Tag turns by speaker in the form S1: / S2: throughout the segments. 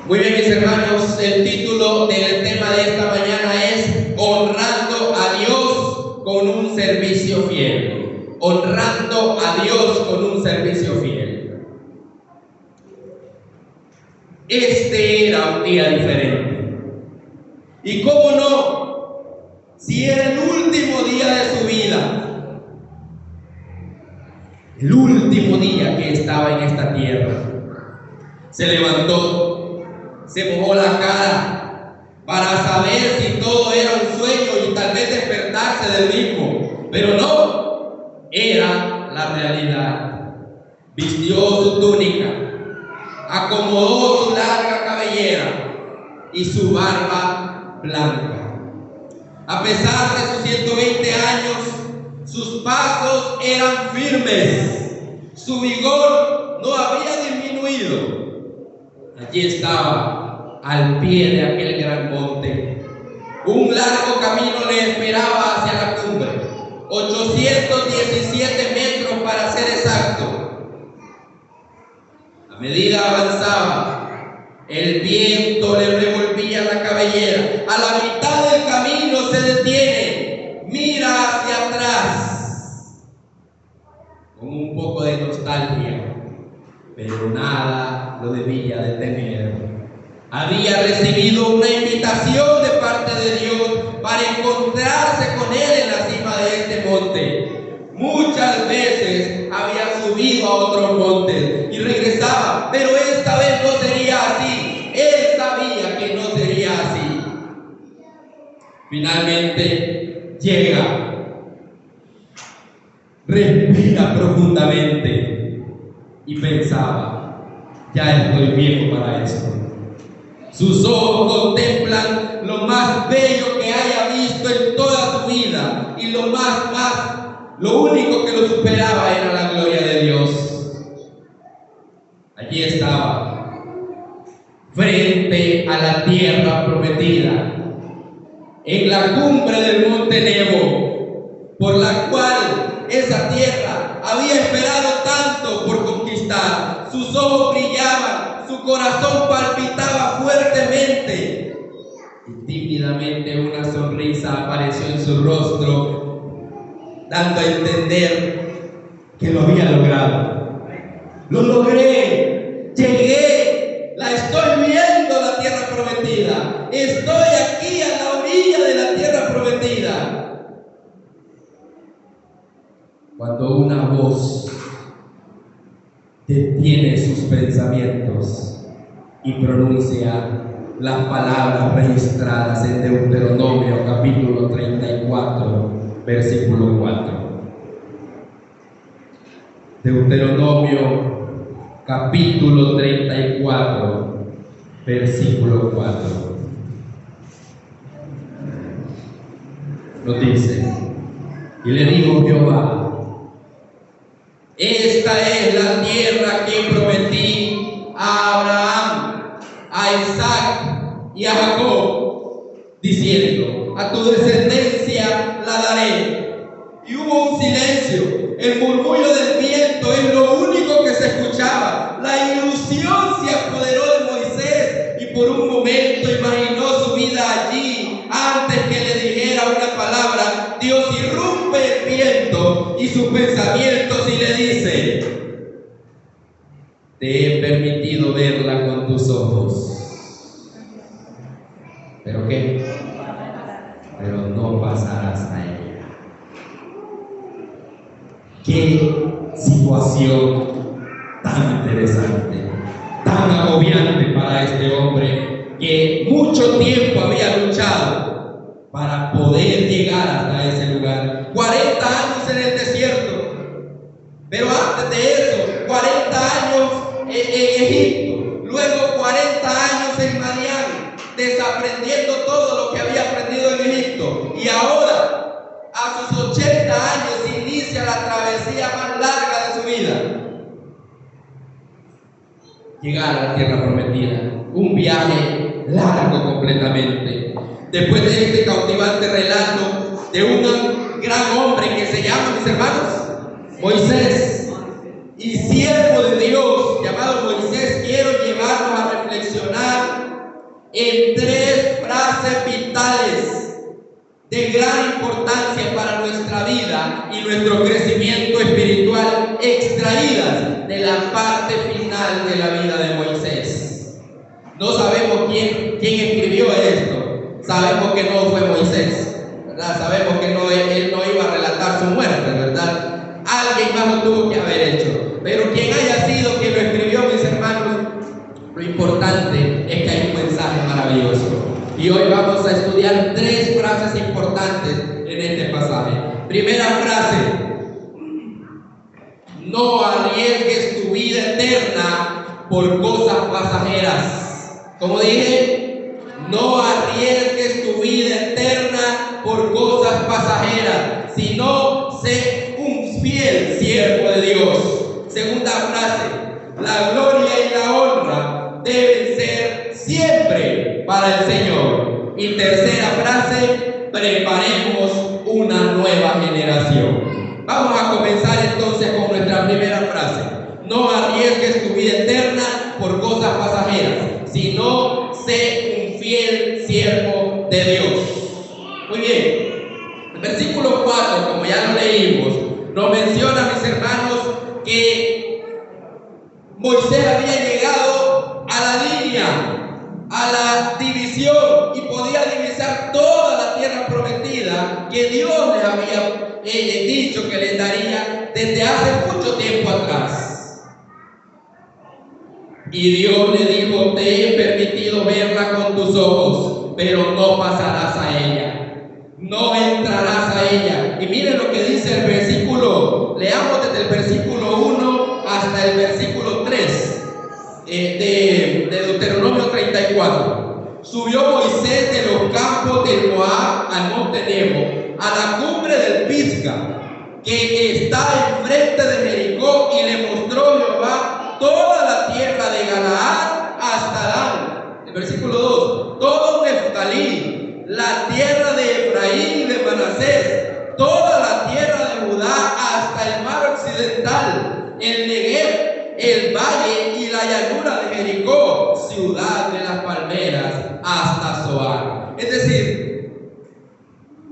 S1: Muy bien, mis hermanos, el título del tema de esta mañana es Honrando a Dios con un servicio fiel. Honrando a Dios con un servicio fiel. Este era un día diferente. Y cómo no, si era el último día de su vida, el último día que estaba en esta tierra, se levantó, se mojó la cara para saber si todo era un sueño y tal vez despertarse del mismo, pero no, era la realidad. Vistió su túnica, acomodó su larga cabellera y su barba blanca. A pesar de sus 120 años, sus pasos eran firmes, su vigor no había disminuido. Allí estaba, al pie de aquel gran monte. Un largo camino le esperaba hacia la cumbre, 817 metros para ser exacto. A medida avanzaba, el viento le revolvía la cabellera. A la mitad del camino se detiene, mira hacia atrás, con un poco de nostalgia, pero nada lo debía detener. Había recibido una invitación de parte de Dios para encontrarse con Él en la cima de este monte. Muchas veces había subido a otros montes y regresaba, pero esta vez no sería así. Él sabía que no sería así. Finalmente llega, respira profundamente y pensaba: ya estoy viejo para esto. Sus ojos contemplan lo más bello que haya visto en toda su vida, y lo único que lo superaba era la gloria de Dios. Allí estaba, frente a la tierra prometida, en la cumbre del monte Nebo, por la cual esa tierra había esperado tanto por conquistar. Sus ojos brillaban, su corazón palpitaba fuertemente, y tímidamente una sonrisa apareció en su rostro, dando a entender que lo había logrado. Lo logré, llegué, la estoy viendo, la tierra prometida. Estoy aquí a la orilla de la tierra prometida. Cuando una voz detiene sus pensamientos y pronuncia las palabras registradas en Deuteronomio capítulo 34, versículo 4. Deuteronomio capítulo 34, versículo 4. Nos dice: y le dijo Jehová: esta es la tierra que prometí a Abraham, a Isaac y a Jacob, diciendo: a tu descendencia la daré. Y hubo un silencio, el murmullo del viento es lo único que se escuchaba. La ilusión se apoderó de Moisés y por un momento imaginó su vida allí. Antes que le dijera una palabra, Dios irrumpe el viento y sus pensamientos y le dice: te he permitido verla con tus ojos. ¿Pero qué? Pero no pasarás a ella. Qué situación tan interesante, tan agobiante para este hombre que mucho tiempo había luchado para poder llegar hasta ese lugar. 40 años en el desierto, pero antes de eso, 40 años en Egipto, luego 40 años en Madián, desaprendiendo todo lo que había aprendido en Egipto, y ahora a sus 80 años inicia la travesía más larga de su vida: llegar a la tierra prometida. Un viaje largo completamente. Después de este cautivante relato de un gran hombre que se llama, mis hermanos, Moisés, y siervo de Dios llamado Moisés, quiero llevarnos a reflexionar en tres frases vitales de gran importancia para nuestra vida y nuestro crecimiento espiritual, extraídas de la parte final de la vida de Moisés. No sabemos quién escribió esto. Sabemos que no fue Moisés, ¿verdad? Sabemos que él no iba a relatar su muerte, ¿verdad? Alguien más lo tuvo que haber hecho. Pero quien haya sido quien lo escribió, mis hermanos, lo importante es que hay un mensaje maravilloso. Y hoy vamos a estudiar tres frases importantes en este pasaje. Primera frase: no arriesgues tu vida eterna por cosas pasajeras. Como dije, no arriesgues tu vida eterna por cosas pasajeras, sino sé un fiel siervo de Dios. Segunda frase: la gloria y la honra deben ser siempre para el Señor. Y tercera frase: preparemos una nueva generación. Vamos a comenzar entonces con nuestra primera frase. No arriesgues tu vida eterna por cosas pasajeras, sino sé un fiel siervo de Dios. Muy bien. El versículo 4, como ya lo leímos, nos menciona, mis hermanos, que Moisés había llegado a la línea, a la división, y podía divisar toda la tierra prometida que Dios les había dicho que les daría desde hace mucho tiempo atrás. Y Dios le dijo: te he permitido verla con tus ojos, pero no pasarás a ella, no entrarás a ella. Y miren lo que dice el versículo, leamos desde el versículo 1 hasta el versículo 3 de Deuteronomio 34. Subió Moisés de los campos de Moab al monte Nebo, a la cumbre del Pisga, que está enfrente de Jericó, y le mostró Jehová toda la tierra de Galaad hasta Dan. El versículo 2: todo Neftalí, la tierra de Efraín y de Manasés, toda la tierra de Judá hasta el mar occidental, el Negev, el valle y la llanura de Jericó, ciudad de las palmeras, hasta Zoar. Es decir,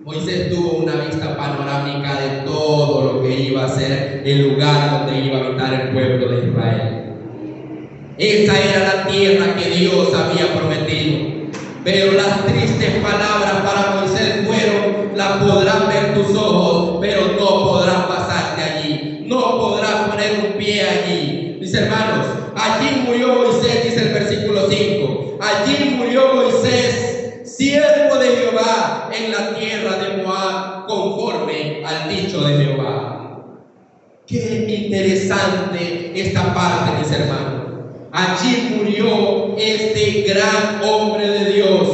S1: Moisés tuvo una vista panorámica de todo lo que iba a ser el lugar donde iba a habitar el pueblo de Israel. Esa era la tierra que Dios había prometido. Pero las tristes palabras para Moisés fueron: la podrán ver tus ojos, pero no podrán pasarte allí, no podrás poner un pie allí. Mis hermanos, allí murió Moisés, dice el versículo 5. Allí murió Moisés, siervo de Jehová, en la tierra de Moab, conforme al dicho de Jehová. Qué interesante esta parte, mis hermanos. Allí murió este gran hombre de Dios,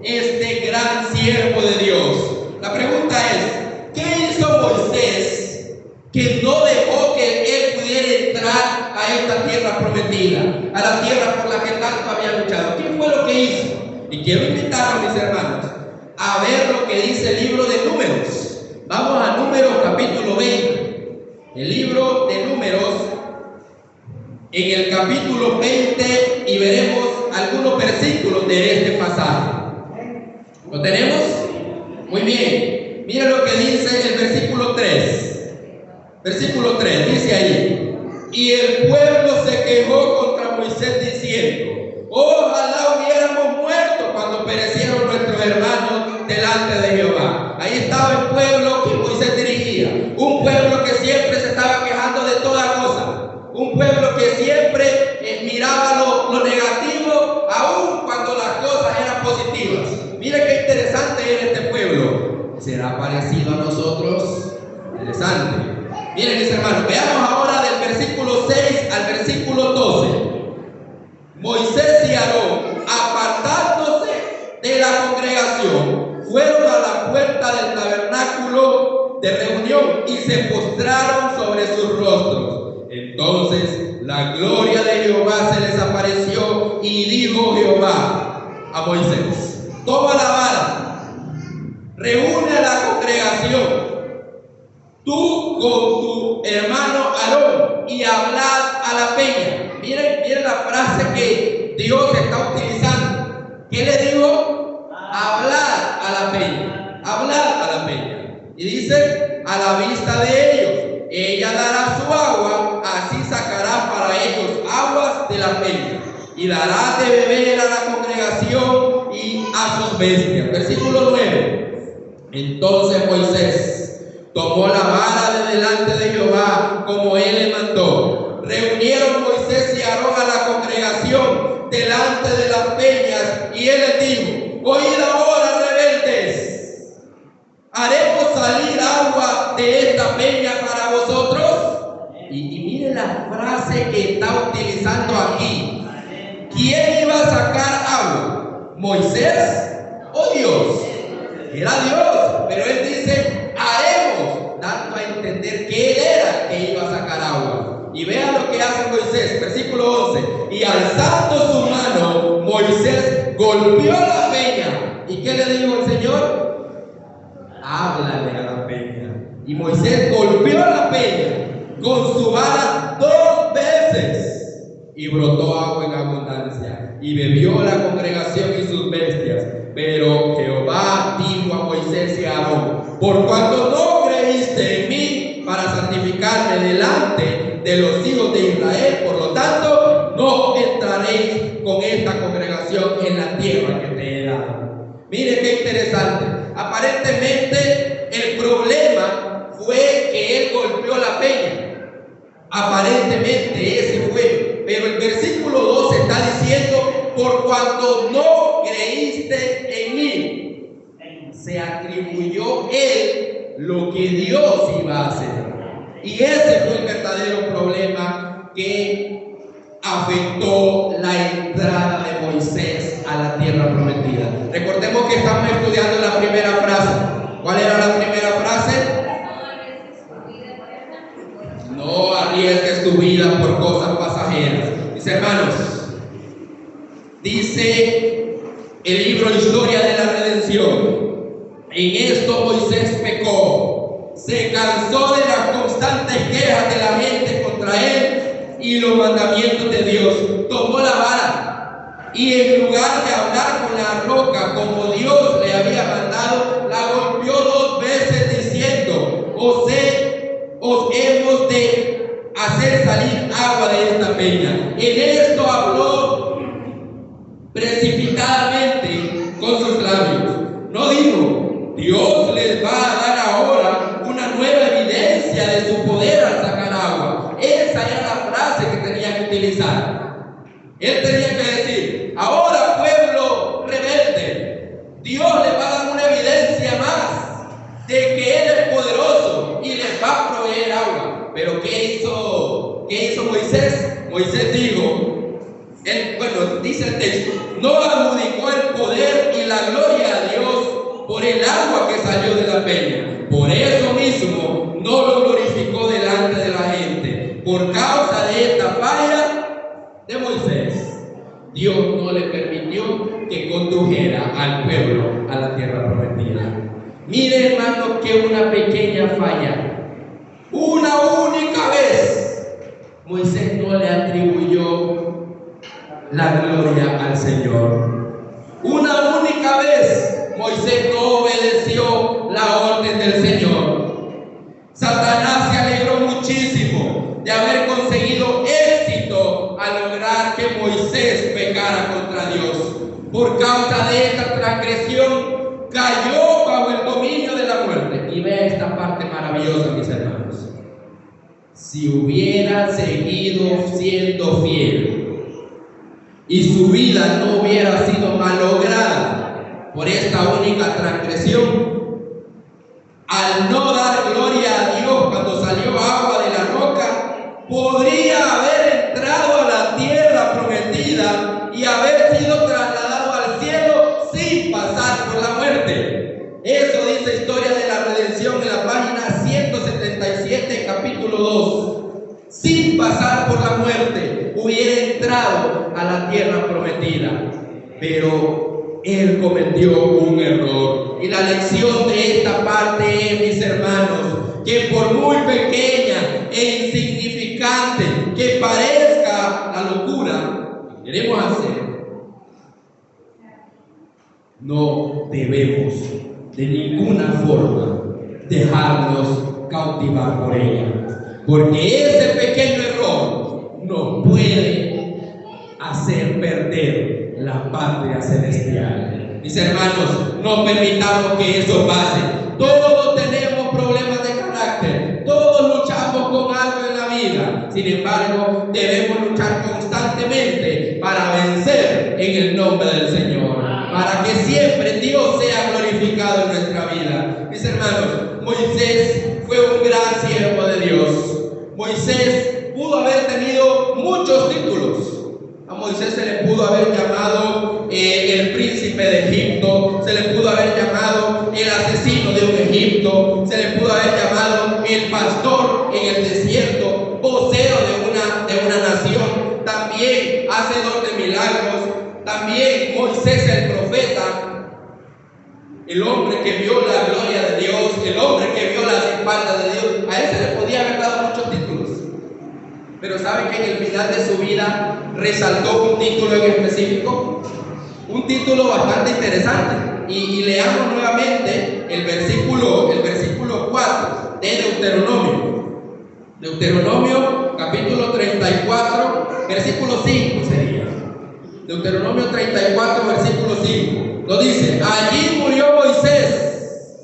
S1: este gran siervo de Dios. La pregunta es: ¿qué hizo Moisés que no dejó que él pudiera entrar a esta tierra prometida, a la tierra por la que tanto había luchado? ¿Qué fue lo que hizo? Y quiero invitar a mis hermanos a ver lo que dice el libro de Números. Vamos a Números capítulo 20. El libro de Números, en el capítulo 20, y veremos algunos versículos de este pasaje. ¿Lo tenemos? Muy bien. Miren lo que dice el versículo 3. Versículo 3 dice ahí: y el pueblo se quejó contra Moisés diciendo: ojalá hubiéramos muerto cuando perecieron nuestros hermanos delante de Jehová. Ahí estaba el pueblo que Moisés dirigía, un pueblo que siempre se estaba quejando de toda cosa, un pueblo que siempre miraba lo negativo, aun cuando las cosas eran positivas. Mire qué interesante era este pueblo. ¿Será parecido a nosotros? Interesante. Miren, mis hermanos, veamos ahora del versículo 6 al versículo 12. Moisés y Aarón, apartándose de la congregación, fueron a la puerta del tabernáculo de reunión y se postraron sobre sus rostros. Entonces la gloria de Jehová se les apareció, y dijo Jehová a Moisés: toma la vara, reúne a la congregación, tú con tu hermano Aarón, y hablad a la peña. Miren la frase que Dios está utilizando. ¿Qué le dará de beber a la congregación y a sus bestias. Versículo 9. Entonces Moisés tomó la vara de delante de Jehová como él le mandó. Reunieron Moisés y Aarón a la congregación delante de las peñas, y él les dijo: oíd ahora, rebeldes, ¿haremos salir agua de esta peña para vosotros? Y mire la frase que está utilizando aquí. ¿Quién iba a sacar agua? ¿Moisés o Dios? Era Dios, pero él dice: haremos, dando a entender que él era el que iba a sacar agua. Y vean lo que hace Moisés, versículo 11. Y alzando su mano, Moisés golpeó la peña. ¿Y qué le dijo el Señor? Háblale a la peña. Y Moisés golpeó la peña con su vara 2 veces, y brotó agua en abundancia, y bebió la congregación y sus bestias. Pero Jehová dijo a Moisés y a Aarón: por cuanto no creíste en mí para santificarme delante de los hijos de Israel, por lo tanto no entraréis con esta congregación en la tierra que te he dado. Mire qué interesante. Aparentemente el problema fue que él golpeó la peña. Aparentemente ese fue. Pero el versículo 12 está diciendo: por cuanto no creíste en mí. Se atribuyó él lo que Dios iba a hacer. Y ese fue el verdadero problema que afectó la entrada de Moisés a la tierra prometida. Recordemos que estamos estudiando la primera frase. ¿Cuál era la primera frase? No arriesgues tu vida por cosas pasajeras. Mis hermanos, dice el libro Historia de la Redención: en esto Moisés pecó, se cansó de las constantes quejas de la gente contra él y los mandamientos de Dios. Tomó la vara y en lugar de hablar con la roca como Dios le había mandado, la golpeó 2 veces diciendo: os hemos de hacer salir agua de esta peña. En esto habló precipitadamente con sus labios. No dijo: Dios les va a dar ahora una nueva evidencia de su poder al sacar agua. Esa era la frase que tenía que utilizar. Él tenía que decir: ahora, pueblo rebelde, Dios les va a dar una evidencia más de que Él es poderoso y les va a proveer agua. Pero ¿qué hizo Moisés? Moisés dijo, dice el texto: no adjudicó el poder y la gloria a Dios por el agua que salió de la peña. Por eso mismo no lo glorificó delante de la gente. Por causa de esta falla de Moisés, Dios no le permitió que condujera al pueblo a la tierra prometida. Mire, hermano, que una pequeña falla, una única vez, Moisés no le atribuyó la gloria al Señor. Una única vez Moisés no obedeció la orden del Señor. Satanás se alegró muchísimo de haber conseguido éxito al lograr que Moisés pecara contra Dios. Por causa de esta transgresión cayó bajo el dominio de la muerte. Y vea esta parte maravillosa, mis hermanos. Si hubiera seguido siendo fiel y su vida no hubiera sido malograda por esta única transgresión, al no dar gloria a Dios cuando salió agua de la roca, podría haber entrado a la tierra prometida y haber sido trasladado al cielo sin pasar por la muerte. Eso dice Historia de la Redención en la página 177, capítulo 2. Sin pasar por la muerte hubiera entrado a la tierra prometida. Pero él cometió un error. Y la lección de esta parte es, mis hermanos, que por muy pequeña e insignificante que parezca la locura que queremos hacer, no debemos de ninguna forma dejarnos cautivar por ella, porque ese pequeño error nos puede hacer perder perder la patria celestial. Mis hermanos, no permitamos que eso pase. Todos tenemos problemas de carácter, todos luchamos con algo en la vida. Sin embargo, debemos luchar constantemente para vencer en el nombre del Señor, para que siempre Dios sea glorificado en nuestra vida. Mis hermanos, Moisés fue un gran siervo de Dios. Moisés pudo haber tenido muchos títulos. A Moisés se le pudo haber llamado el príncipe de Egipto, se le pudo haber llamado el asesino de un Egipto, se le pudo haber llamado el pastor en el desierto, vocero de una nación, también hacedor de milagros, también Moisés el profeta, el hombre que vio la gloria de Dios, el hombre que vio las espaldas de Dios. A él se le podía haber dado muchos títulos, pero ¿saben que en el final de su vida resaltó un título en específico? Un título bastante interesante. Y leamos nuevamente el versículo 4 de Deuteronomio. Deuteronomio capítulo 34, versículo 5 sería. Deuteronomio 34, versículo 5. Lo dice: allí murió Moisés.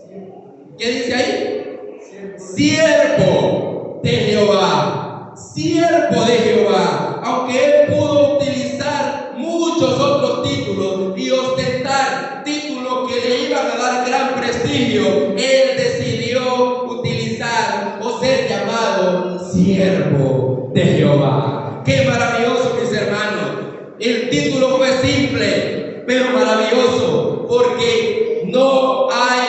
S1: ¿Qué dice ahí? Siervo de Jehová. Siervo de Jehová. Aunque él pudo utilizar muchos otros títulos y ostentar títulos que le iban a dar gran prestigio, él decidió utilizar o ser llamado siervo de Jehová. ¡Qué maravilloso, mis hermanos! El título fue simple, pero maravilloso, porque no hay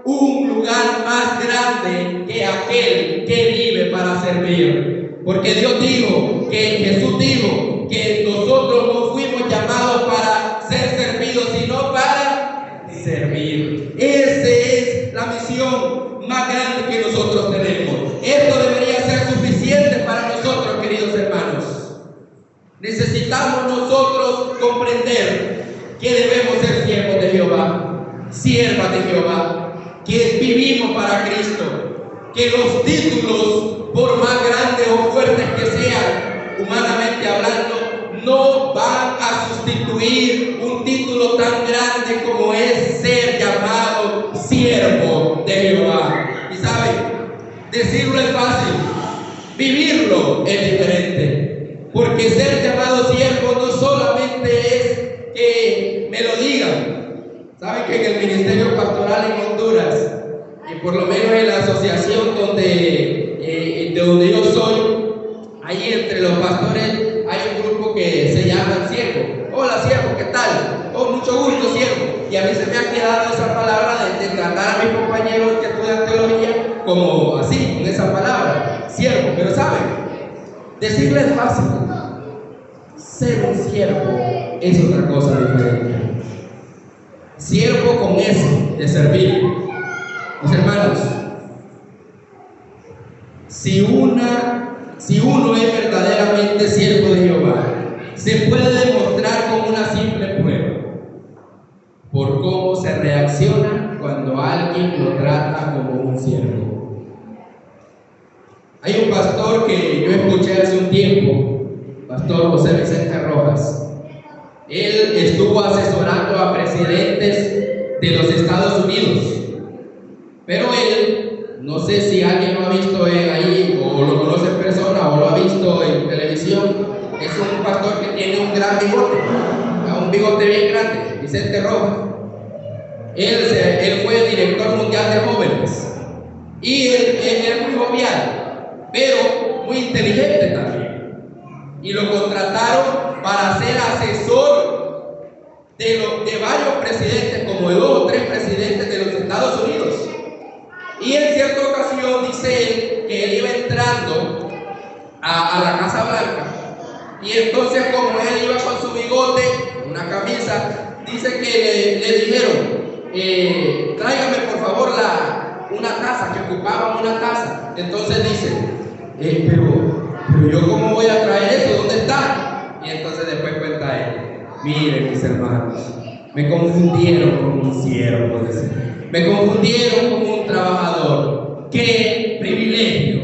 S1: un lugar más grande que aquel que vive para servir. Porque Dios dijo, que Jesús dijo, que nosotros no fuimos llamados para ser servidos, sino para servir. Esa es la misión más grande que nosotros tenemos. Esto debería ser suficiente para nosotros, queridos hermanos. Necesitamos nosotros comprender que debemos ser siervos de Jehová, siervas de Jehová, que vivimos para Cristo, que los títulos, por más grandes o fuertes que sean, humanamente hablando, no van a sustituir un título tan grande como es ser llamado siervo de Jehová. Y saben, decirlo es fácil, vivirlo es diferente. Porque ser llamado siervo no solamente es que me lo digan. Saben que en el ministerio pastoral en Honduras, y por lo menos en la asociación de donde yo soy, ahí entre los pastores hay un grupo que se llama siervo. Hola siervo, ¿qué tal? Oh, mucho gusto siervo. Y a mí se me ha quedado esa palabra de tratar a mis compañeros que estudian teología como así, con esa palabra, siervo. Pero ¿saben? Decirle es fácil. Ser un siervo es otra cosa diferente. Siervo con eso de servir. Mis hermanos, si uno es verdaderamente siervo de Jehová, se puede demostrar con una simple prueba, por cómo se reacciona cuando alguien lo trata como un siervo. Hay un pastor que yo escuché hace un tiempo, Pastor José Vicente Rojas. Él estuvo asesorando a presidentes de los Estados Unidos, pero él, no sé si alguien lo ha visto ahí o lo conoce en persona o lo ha visto en televisión, es un pastor que tiene un gran bigote, un bigote bien grande, Vicente Rojas. Él fue director mundial de jóvenes y él es muy jovial, pero muy inteligente también. Y lo contrataron para ser asesor de varios presidentes, como de 2 o 3 presidentes de los Estados Unidos. Y en cierta ocasión dice él que él iba entrando a la Casa Blanca. Y entonces, como él iba con su bigote, una camisa, dice que le dijeron, tráigame por favor una taza, que ocupaban una taza. Entonces dice, pero yo cómo voy a traer eso, ¿dónde está? Y entonces después cuenta él, miren mis hermanos, me confundieron con un siervo, me confundieron con un trabajador. Qué privilegio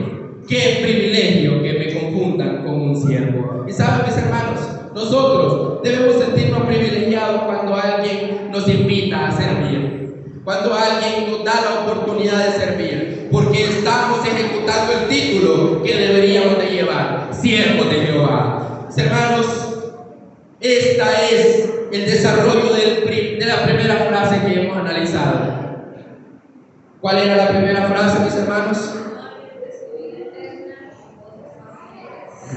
S1: que me confundan con un siervo. Y saben, mis hermanos, Nosotros debemos sentirnos privilegiados cuando alguien nos invita a servir, cuando alguien nos da la oportunidad de servir, porque estamos ejecutando el título que deberíamos de llevar, siervos de Jehová. Mis hermanos, esta es el desarrollo de la primera frase que hemos analizado. ¿Cuál era la primera frase, mis hermanos?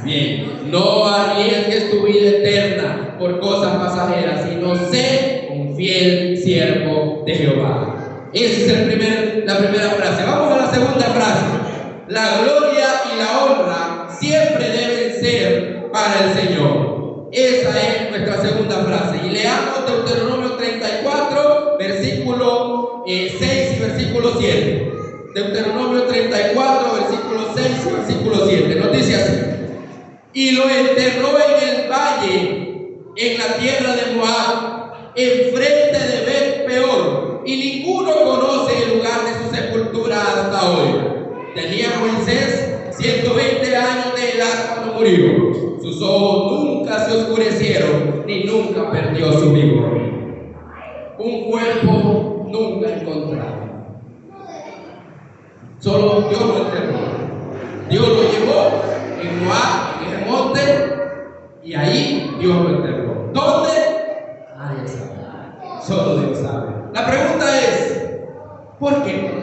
S1: Bien, no arriesgues tu vida eterna por cosas pasajeras, sino sé un fiel siervo de Jehová. Esa es la primera frase. Vamos a la segunda frase. La gloria y la honra siempre deben ser para el Señor. Esa es nuestra segunda frase. Y leamos Deuteronomio 34, versículo 6 y versículo 7. Deuteronomio 34, versículo 6 y versículo 7. Nos dice así: y lo enterró en el valle, en la tierra de Moab, enfrente de Bet Peor, y ninguno conoce el lugar de su sepultura hasta hoy. Tenía Moisés 120 años de edad cuando murió. Sus ojos nunca se oscurecieron, ni nunca perdió su vigor. Un cuerpo nunca encontrado. Solo Dios lo enterró. Dios lo llevó en Moab, en ese monte, y ahí Dios lo enterró. ¿Dónde? Nadie sabe. Solo Dios sabe. La pregunta es, ¿por qué?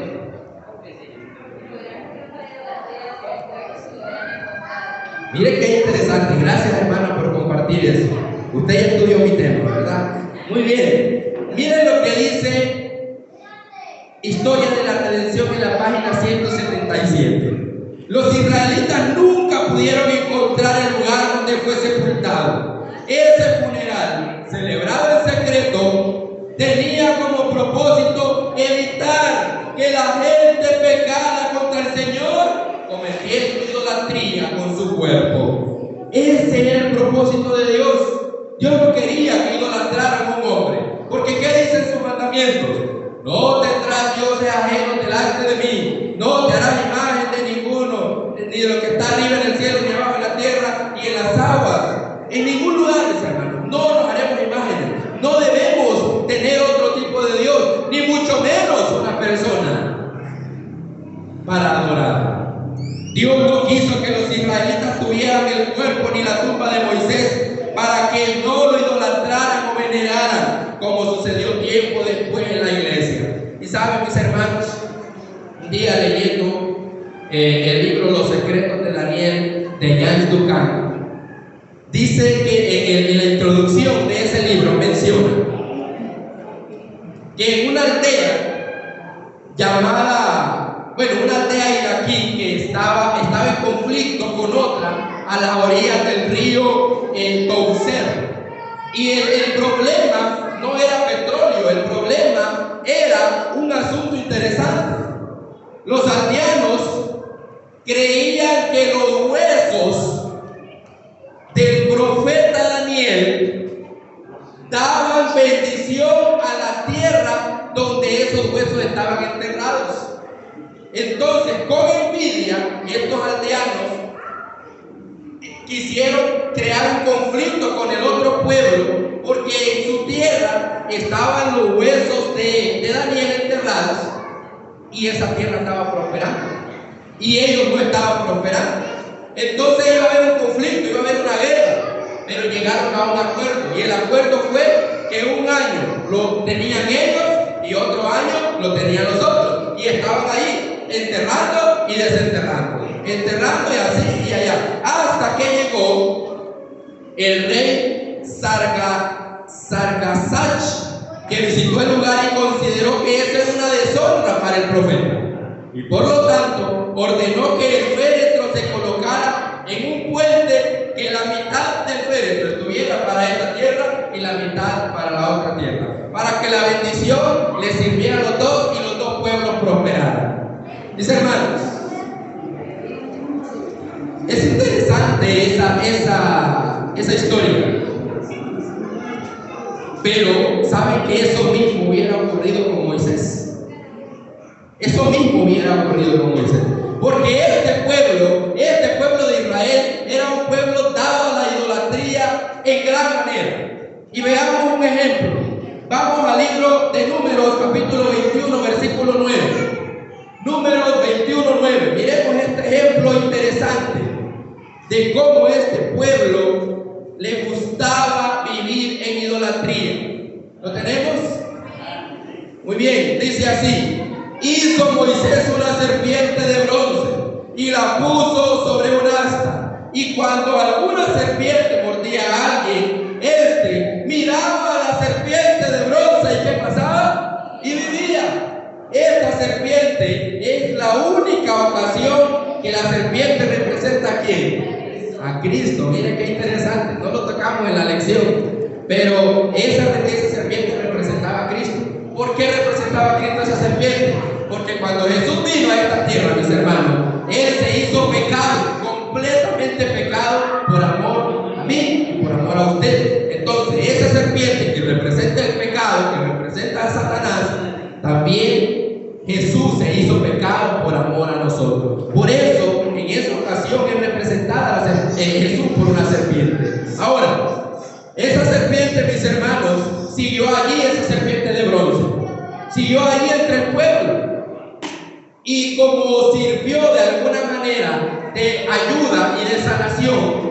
S1: Mire qué interesante. Gracias, hermana, por compartir eso. Usted ya estudió mi tema, ¿verdad? Muy bien. Miren lo que dice Historia de la Redención en la página 177. Los israelitas nunca pudieron encontrar el lugar donde fue sepultado. Ese funeral, celebrado en secreto, tenía como propósito evitar que la gente pecara contra el Señor, cometiendo idolatría con su cuerpo. Ese era el propósito de Dios. Dios no quería que idolatraran a un hombre, porque ¿qué dicen sus mandamientos? No tendrás dioses ajenos delante de mí, no te harás imagen de ninguno, ni de lo que está arriba en el cielo, ni abajo en la tierra, ni en las aguas. En ningún lugar, mis hermanos, no nos haremos imágenes. No debemos tener otro tipo de Dios, ni mucho menos una persona para adorar. Dios no quiso que los israelitas tuvieran el cuerpo ni la tumba de Moisés para que no lo idolatraran o veneraran, como sucedió tiempo después en la iglesia. Y saben, mis hermanos, un día leyendo el libro Los secretos de Daniel de James Duncan, dice que en la introducción de ese libro menciona que en una aldea llamada, una aldea iraquí que estaba en conflicto con otra a las orillas del río Touser, y el problema no era petróleo, el problema era un asunto interesante. Los aldeanos creían que los huesos del profeta Daniel daban bendición a la tierra donde esos huesos estaban enterrados. Entonces, con envidia, estos aldeanos quisieron crear un conflicto con el otro pueblo, porque en su tierra estaban los huesos de Daniel enterrados, y esa tierra estaba prosperando, y ellos no estaban prosperando. Entonces iba a haber un conflicto, iba a haber una guerra, pero llegaron a un acuerdo, y el acuerdo fue que un año lo tenían ellos y otro año lo tenían los otros, y estaban ahí enterrando y desenterrando, enterrando y así y allá, hasta que llegó el rey Sargasach, que visitó el lugar y consideró que esa era una deshonra para el profeta, y por lo tanto ordenó que el féretro se colocara en un puente, que la mitad del féretro estuviera para esta tierra y la mitad para la otra tierra, para que la bendición les sirviera a los dos y los dos pueblos prosperaran. Mis hermanos, es interesante esa historia, pero ¿saben que eso mismo hubiera ocurrido con Moisés? Eso mismo hubiera ocurrido con Moisés. porque este pueblo de Israel, era un pueblo dado a la idolatría en gran manera. Y veamos un ejemplo. Vamos al libro de Números, capítulo 21, versículo 9. Números 21, 9. Miremos este ejemplo interesante de cómo este pueblo le gustaba vivir en idolatría. ¿Lo tenemos? Muy bien, dice así: hizo Moisés una serpiente de bronce y la puso sobre un asta, y cuando alguna serpiente mordía a alguien, éste miraba a la serpiente de bronce y ¿qué pasaba? Y vivía. Esta serpiente es la única ocasión que la serpiente representa ¿a quién? A Cristo. Miren qué interesante, no lo tocamos en la lección, pero esa serpiente representaba a Cristo. ¿Por qué representaba a Cristo esa serpiente? Porque cuando Jesús vino a esta tierra, mis hermanos, Él se hizo pecado, completamente pecado, por amor a mí y por amor a usted. Entonces, esa serpiente que representa el pecado, que representa a Satanás, también Jesús se hizo pecado por amor a nosotros. Por eso, en esa ocasión es representada Jesús por una serpiente. Ahora, esa serpiente, mis hermanos, siguió allí, esa serpiente de bronce, siguió allí entre el pueblo. Y como sirvió de alguna manera de ayuda y de sanación,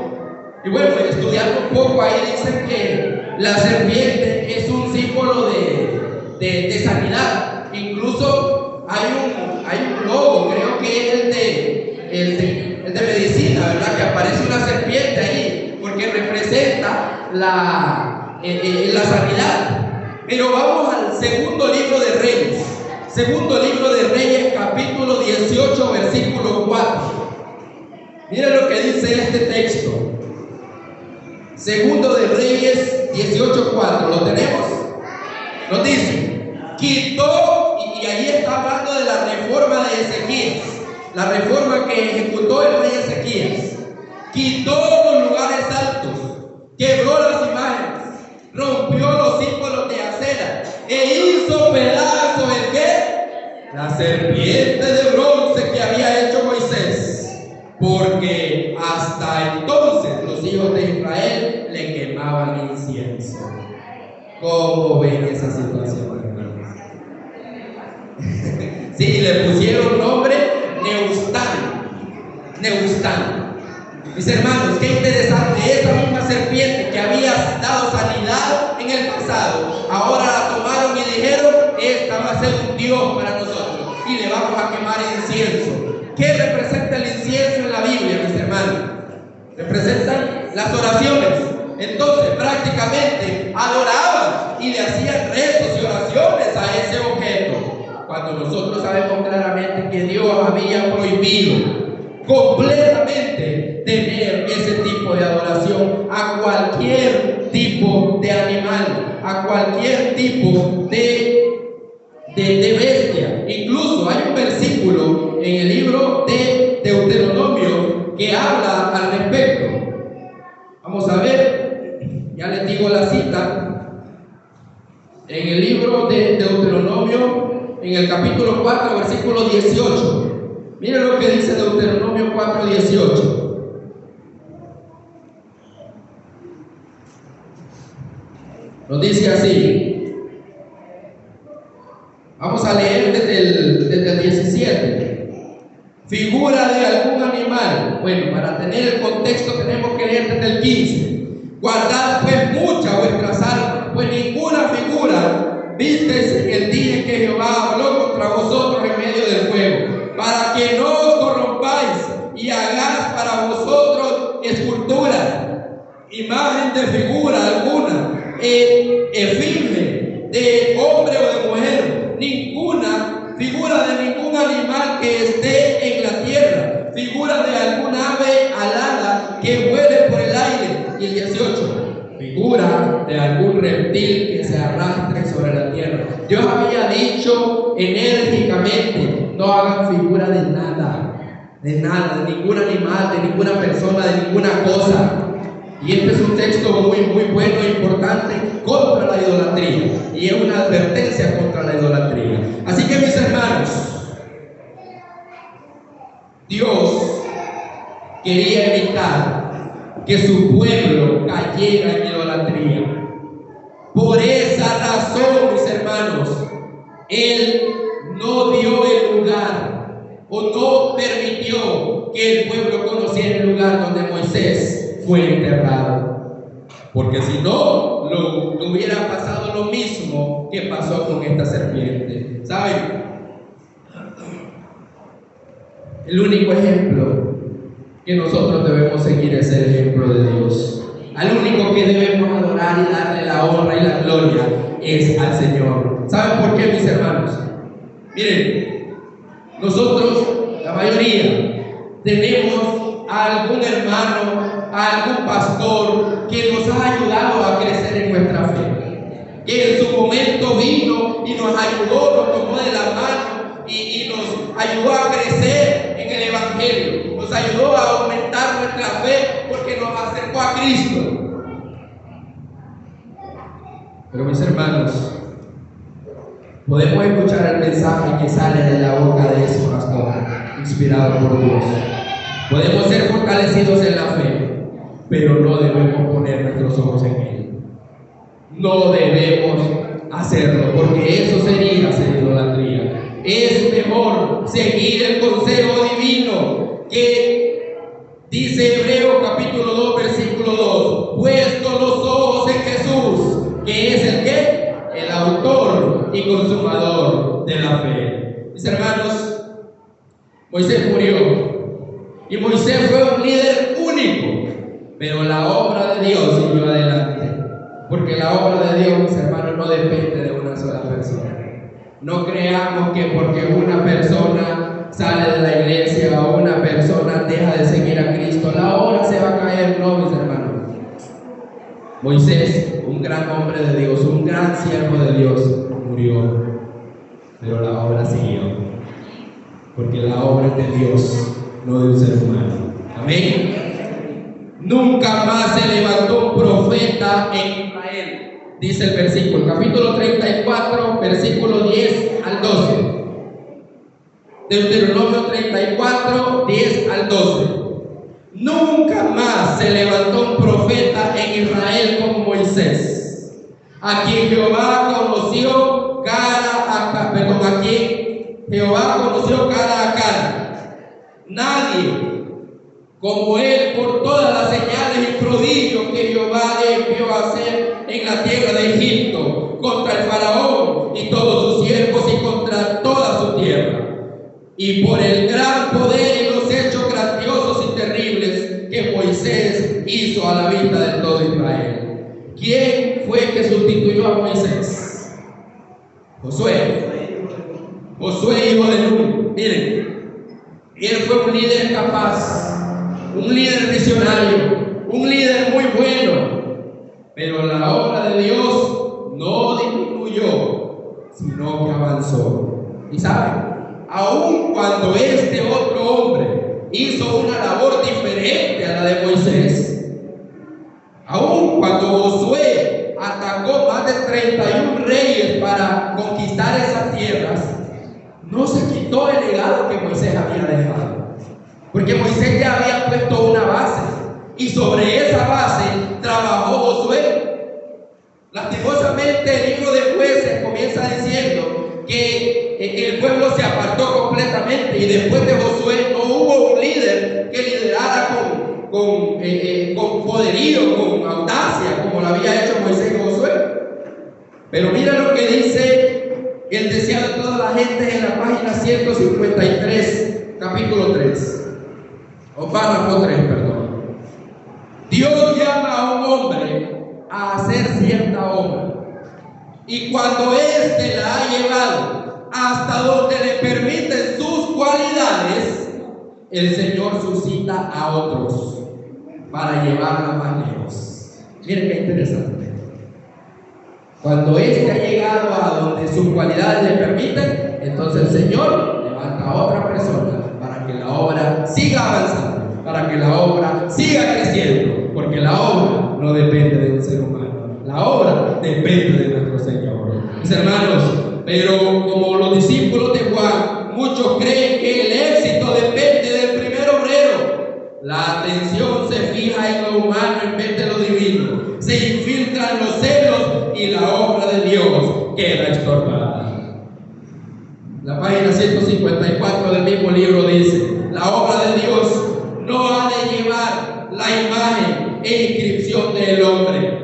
S1: y bueno, estudiando un poco ahí dicen que la serpiente es un símbolo de sanidad. Incluso hay un logo, creo que es el de medicina, ¿verdad? Que aparece una serpiente ahí, porque representa la sanidad. Pero vamos al segundo libro de Reyes. Segundo libro de Reyes, capítulo 18, versículo 4. Miren lo que dice este texto. Segundo de Reyes 18, 4. ¿Lo tenemos? Nos dice: quitó, y ahí está hablando de la reforma de Ezequías, la reforma que ejecutó el rey Ezequías. Quitó los lugares altos, quebró las imágenes, rompió los símbolos de acera e hizo pedazos ¿el qué? La serpiente de bronce que había hecho Moisés, porque hasta entonces los hijos de Israel le quemaban incienso. ¿Cómo ven esa situación, hermanos? Sí, le pusieron nombre Neustán. Mis hermanos, qué interesante. Esa misma serpiente que había dado sanidad en el pasado, ahora la tomaron y dijeron: esta va a ser un Dios para nosotros y le vamos a quemar incienso. ¿Qué representa el incienso en la Biblia, mis hermanos? Representan las oraciones. Entonces prácticamente adoraban y le hacían rezos y oraciones a ese objeto, cuando nosotros sabemos claramente que Dios había prohibido completamente tener ese tipo de adoración a cualquier tipo de animal, a cualquier tipo de bestia. Incluso hay un versículo en el libro de Deuteronomio que habla al respecto. Vamos a ver, ya les digo la cita. En el libro de Deuteronomio, en el capítulo 4, versículo 18. Miren lo que dice Deuteronomio 4:18. Nos dice así. Vamos a leer desde el 17. Figura de algún animal. Bueno, para tener el contexto tenemos que leer desde el 15. Guardad pues muchas vuestras armas, pues ninguna figura vistes en el día en que Jehová habló contra vosotros en medio del fuego, para que no os corrompáis y hagáis para vosotros esculturas, imagen de figura alguna, efigie de hombre o de mujer, ninguna figura de ningún animal que esté en la tierra, figura de algún ave alada que vuele por el aire. Y el 18, figura de algún reptil que se arrastre sobre la tierra. Dios había dicho enérgicamente: no hagan figura de nada, de ningún animal, de ninguna persona, de ninguna cosa. Y este es un texto muy bueno e importante contra la idolatría, y es una advertencia contra la idolatría. Así que, mis hermanos, Dios quería evitar que su pueblo cayera en idolatría. Por esa razón, mis hermanos, Él no dio el lugar o no permitió que el pueblo conociera el lugar donde Moisés fue enterrado. Porque si no, lo hubiera pasado lo mismo que pasó con esta serpiente. ¿Saben? El único ejemplo que nosotros debemos seguir es el ejemplo de Dios. Al único que debemos adorar y darle la honra y la gloria es al Señor. ¿Saben por qué, mis hermanos? Miren, nosotros, la mayoría, tenemos a algún hermano, a algún pastor que nos ha ayudado a crecer en nuestra fe, que en su momento vino y nos ayudó, nos tomó de la mano y nos ayudó a crecer en el Evangelio, nos ayudó a aumentar nuestra fe porque nos acercó a Cristo. Pero mis hermanos, podemos escuchar el mensaje que sale de la boca de ese pastor, inspirado por Dios. Podemos ser fortalecidos en la fe, pero no debemos poner nuestros ojos en Él. No debemos hacerlo, porque eso sería hacer idolatría. Es mejor seguir el consejo divino que dice Hebreos capítulo 2, versículo 2. Puesto los ojos en Jesús, que es el ¿qué? El autor y consumador de la fe. Mis hermanos, Moisés murió. Y Moisés fue un líder único, pero la obra de Dios siguió adelante. Porque la obra de Dios, mis hermanos, no depende de una sola persona. No creamos que porque una persona sale de la iglesia o una persona deja de seguir a Cristo, la obra se va a caer. No, mis hermanos. Moisés, un gran hombre de Dios, un gran siervo de Dios, murió, pero la obra siguió. Porque la obra es de Dios, no de un ser humano. Amén. Nunca más se levantó un profeta en Israel. Dice el versículo, capítulo 34, versículo 10 al 12. Deuteronomio 34, 10 al 12. Nunca más se levantó un profeta en Israel como Moisés, a quien Jehová conoció cara a cara. Nadie como él por todas las señales y prodigios que Jehová le envió a hacer en la tierra de Egipto, contra el faraón y todos sus siervos y contra toda su tierra, y por el gran poder y los hechos grandiosos y terribles que Moisés hizo a la vista de todo Israel. ¿Quién fue que sustituyó a Moisés? Josué, hijo de Nun. Miren, él fue un líder capaz, un líder visionario, un líder muy bueno, pero la obra de Dios no disminuyó, sino que avanzó. Y saben, aun cuando este otro hombre hizo una labor diferente a la de Moisés, aun cuando Josué atacó más de 31 reyes para conquistar esas tierras, no se quitó el legado que Moisés había dejado. Porque Moisés ya había puesto una base y sobre esa base trabajó Josué. Lastimosamente el libro de Jueces comienza diciendo que el pueblo se apartó completamente y después de Josué no hubo un líder que liderara con poderío, con audacia, como lo había hecho Moisés y Josué. Pero mira lo que dice el deseado de toda la gente en la página 153, capítulo 3. O párrafo 3, perdón. Dios llama a un hombre a hacer cierta obra, y cuando éste la ha llevado hasta donde le permiten sus cualidades, el Señor suscita a otros para llevarla más lejos. Miren qué interesante. Cuando éste ha llegado a donde sus cualidades le permiten, entonces el Señor levanta a otra persona para que la obra siga avanzando, para que la obra siga creciendo, porque la obra no depende de un ser humano, la obra depende de nuestro Señor. Mis hermanos, pero como los discípulos de Juan, muchos creen que el éxito depende del de Dios queda estorbada. La página 154 del mismo libro dice: la obra de Dios no ha de llevar la imagen e inscripción del hombre.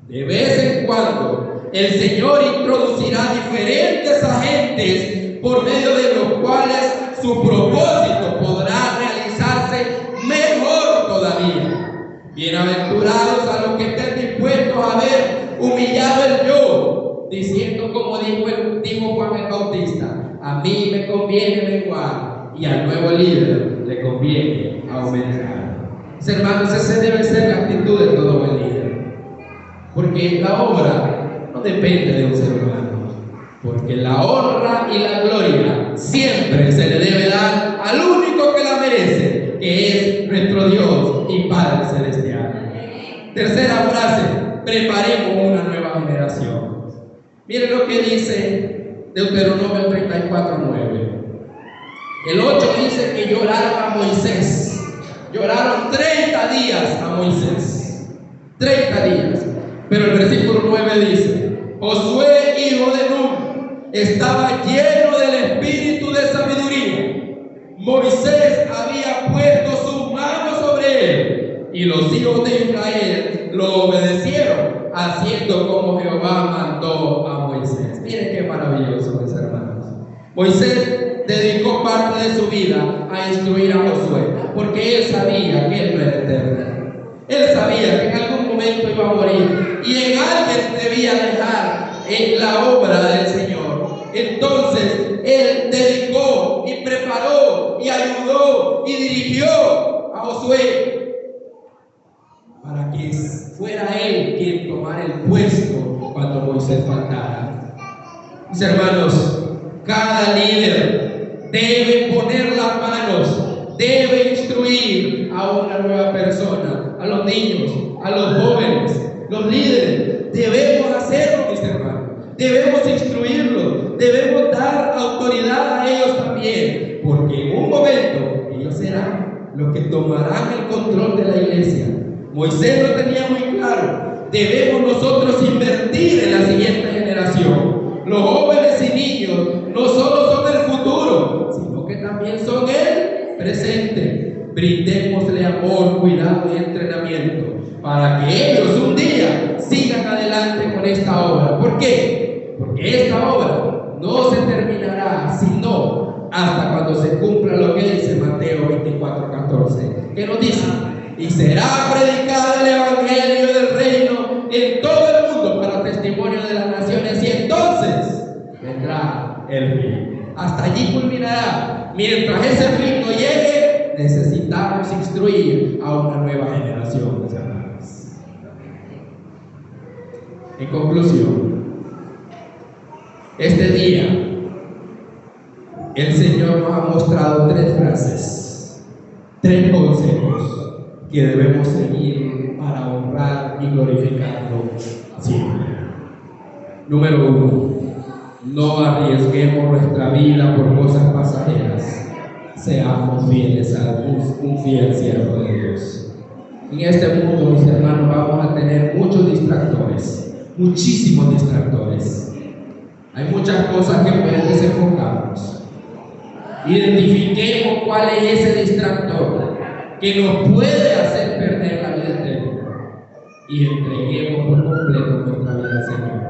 S1: De vez en cuando el Señor introducirá diferentes agentes por medio de los cuales su propósito podrá realizarse mejor todavía. Bienaventurados a los que estén dispuestos a ver humillado el yo, diciendo como dijo Juan el Bautista: a mí me conviene menguar y al nuevo líder le conviene aumentar. Mis hermanos, esa debe ser la actitud de todo buen líder, porque la obra no depende de un ser humano, porque la honra y la gloria siempre se le debe dar al único que la merece, que es nuestro Dios y Padre Celestial. Tercera frase: preparemos una nueva generación. Miren lo que dice Deuteronomio 34:9. El 8 dice que lloraron a Moisés. Lloraron 30 días a Moisés. 30 días. Pero el versículo 9 dice: Josué, hijo de Nun, estaba lleno del espíritu de sabiduría. Moisés había puesto su mano sobre él, y los hijos de Israel lo obedecieron, haciendo como Jehová mandó a Moisés. Miren qué maravilloso, mis hermanos. Moisés dedicó parte de su vida a instruir a Josué, porque él sabía que él no era eterno. Él sabía que en algún momento iba a morir y en alguien debía dejar la obra del Señor. Entonces él dedicó y preparó y ayudó y dirigió a Josué para que fuera él quien tomara el puesto cuando Moisés faltara. Mis hermanos, cada líder debe poner las manos, debe instruir a una nueva persona, a los niños, a los jóvenes. Los líderes debemos hacerlo, mis hermanos. Debemos instruirlos, debemos dar autoridad a ellos también, porque en un momento ellos serán los que tomarán el control de la iglesia. Moisés lo tenía muy claro. Debemos nosotros invertir en la siguiente generación. Los jóvenes y niños no solo son el futuro, sino que también son el presente. Brindémosle amor, cuidado y entrenamiento para que ellos un día sigan adelante con esta obra. ¿Por qué? Porque esta obra no se terminará sino hasta cuando se cumpla lo que dice Mateo 24:14, que nos dice: y será predicado el evangelio del reino en todo el mundo para testimonio de las naciones, y entonces vendrá el fin. Hasta allí culminará. Mientras ese fin no llegue, necesitamos instruir a una nueva generación, mis hermanos. En conclusión, este día el Señor nos ha mostrado 3 frases, 3 consejos que debemos seguir para honrar y glorificarlo siempre. Número 1: no arriesguemos nuestra vida por cosas pasajeras. Seamos fieles a un fiel siervo de Dios. En este mundo, mis hermanos, vamos a tener muchos distractores, muchísimos distractores. Hay muchas cosas que pueden desenfocarnos. Identifiquemos cuál es ese distractor que nos puede hacer perder la vida eterna y entreguemos por completo nuestra vida al Señor.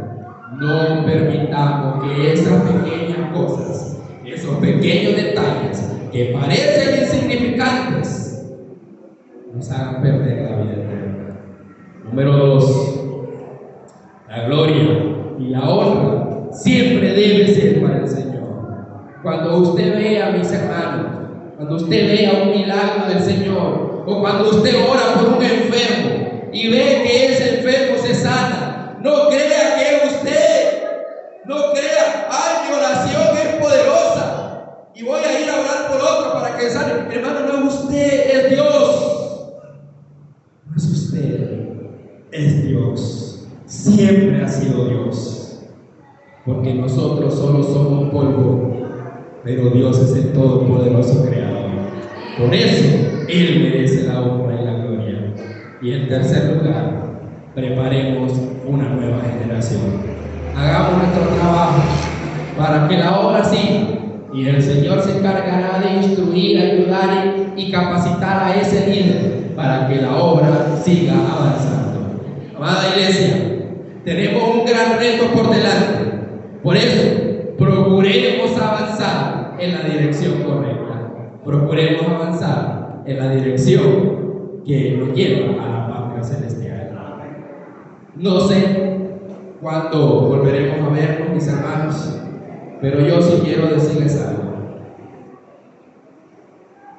S1: No permitamos que esas pequeñas cosas, esos pequeños detalles que parecen insignificantes, nos hagan perder la vida eterna. Número 2: la gloria y la honra siempre debe ser para el Señor. Cuando usted vea, mis hermanos, cuando usted vea un milagro del Señor, o cuando usted ora por un enfermo y ve que ese enfermo se sana, no crea que es usted, no crea: ay, mi oración es poderosa y voy a ir a orar por otro para que sane. Hermano, no es usted, es Dios. No es usted, es Dios. Siempre ha sido Dios, porque nosotros solo somos polvo, pero Dios es el todopoderoso creador. Por eso Él merece la honra y la gloria. Y en tercer lugar, preparemos una nueva generación. para que la obra siga. Y el Señor se encargará de instruir, ayudar y capacitar a ese líder para que la obra siga avanzando. Amada iglesia, tenemos un gran reto por delante. Por eso, procuremos avanzar en la dirección correcta. Procuremos avanzar en la dirección que nos lleva a la patria celestial. No sé cuándo volveremos a vernos, mis hermanos, pero yo sí quiero decirles algo.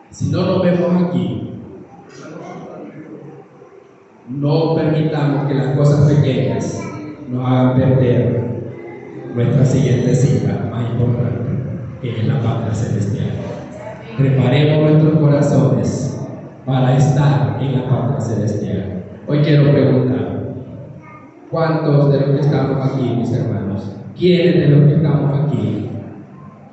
S1: Si no nos vemos aquí, no permitamos que las cosas pequeñas nos hagan perder nuestra siguiente cita más importante, que es la patria celestial. Preparemos nuestros corazones para estar en la patria celestial. Hoy quiero preguntar: ¿cuántos de los que estamos aquí, mis hermanos, quiénes de los que estamos aquí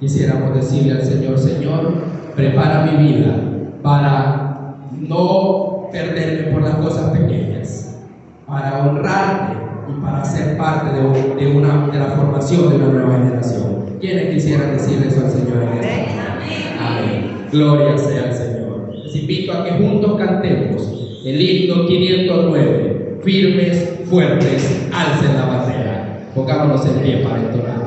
S1: quisiéramos decirle al Señor: Señor, prepara mi vida para no perderme por las cosas pequeñas, para honrarte y para ser parte de la formación de una nueva generación? ¿Quiénes quisieran decirle eso al Señor en esta mañana? Amén. Gloria sea al Señor. Les invito a que juntos cantemos el himno 509, firmes, fuertes, alcen la bandera. Pongámonos en pie para entonar.